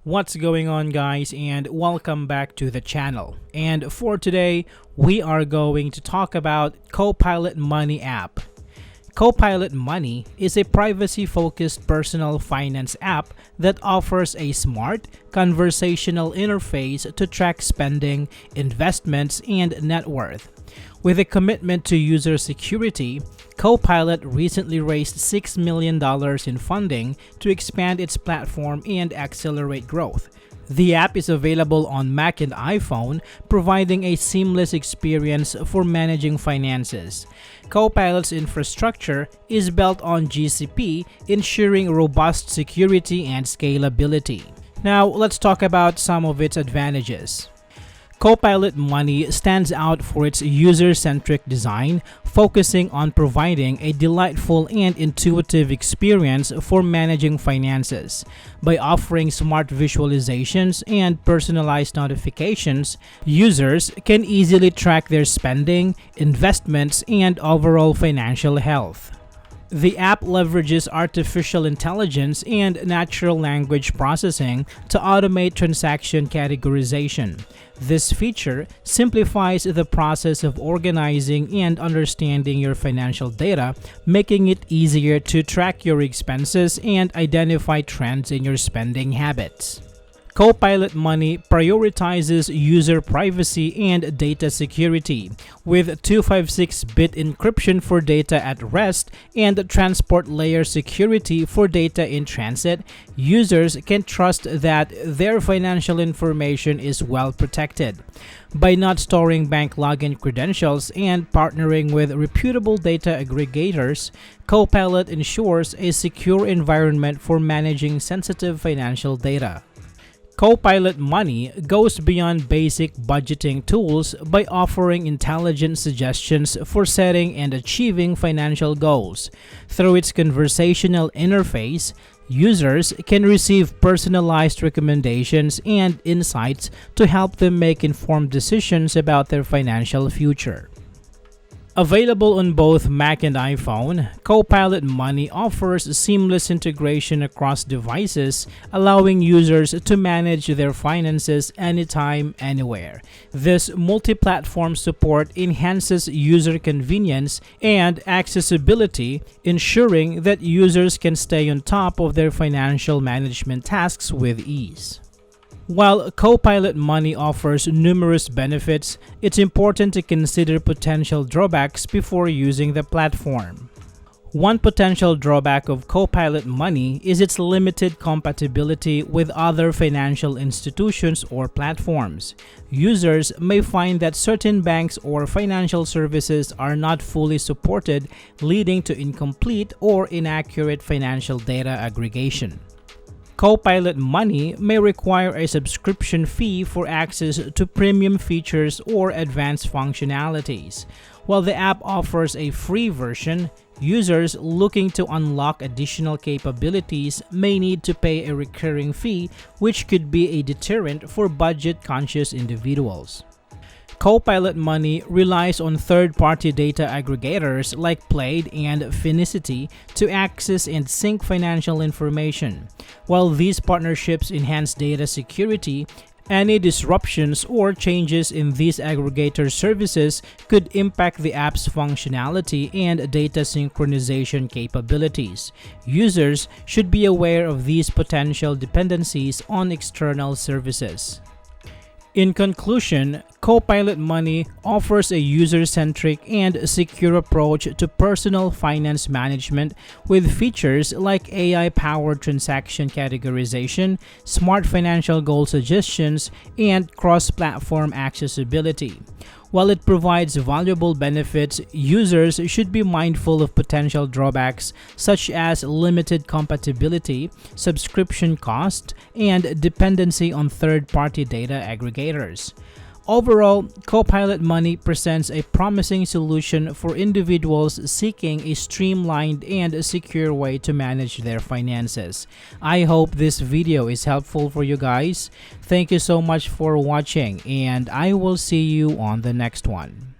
What's going on, guys, and welcome back to the channel. And for today, we are going to talk about Copilot Money app. Copilot Money is a privacy-focused personal finance app that offers a smart, conversational interface to track spending, investments, and net worth. With a commitment to user security, Copilot recently raised $6 million in funding to expand its platform and accelerate growth. The app is available on Mac and iPhone, providing a seamless experience for managing finances. Copilot's infrastructure is built on GCP, ensuring robust security and scalability. Now, let's talk about some of its advantages. Copilot Money stands out for its user-centric design, focusing on providing a delightful and intuitive experience for managing finances. By offering smart visualizations and personalized notifications, users can easily track their spending, investments, and overall financial health. The app leverages artificial intelligence and natural language processing to automate transaction categorization. This feature simplifies the process of organizing and understanding your financial data, making it easier to track your expenses and identify trends in your spending habits. Copilot Money prioritizes user privacy and data security, with 256-bit encryption for data at rest and transport layer security for data in transit. Users can trust that their financial information is well protected. By not storing bank login credentials and partnering with reputable data aggregators, Copilot ensures a secure environment for managing sensitive financial data. Copilot Money goes beyond basic budgeting tools by offering intelligent suggestions for setting and achieving financial goals. Through its conversational interface, users can receive personalized recommendations and insights to help them make informed decisions about their financial future. Available on both Mac and iPhone, Copilot Money offers seamless integration across devices, allowing users to manage their finances anytime, anywhere. This multi-platform support enhances user convenience and accessibility, ensuring that users can stay on top of their financial management tasks with ease. While Copilot Money offers numerous benefits, it's important to consider potential drawbacks before using the platform. One potential drawback of Copilot Money is its limited compatibility with other financial institutions or platforms. Users may find that certain banks or financial services are not fully supported, leading to incomplete or inaccurate financial data aggregation. Copilot Money may require a subscription fee for access to premium features or advanced functionalities. While the app offers a free version, users looking to unlock additional capabilities may need to pay a recurring fee, which could be a deterrent for budget-conscious individuals. Copilot Money relies on third-party data aggregators like Plaid and Finicity to access and sync financial information. While these partnerships enhance data security, any disruptions or changes in these aggregator services could impact the app's functionality and data synchronization capabilities. Users should be aware of these potential dependencies on external services. In conclusion, Copilot Money offers a user-centric and secure approach to personal finance management with features like AI-powered transaction categorization, smart financial goal suggestions, and cross-platform accessibility. While it provides valuable benefits, users should be mindful of potential drawbacks such as limited compatibility, subscription cost, and dependency on third-party data aggregators. Overall, Copilot Money presents a promising solution for individuals seeking a streamlined and secure way to manage their finances. I hope this video is helpful for you guys. Thank you so much for watching, and I will see you on the next one.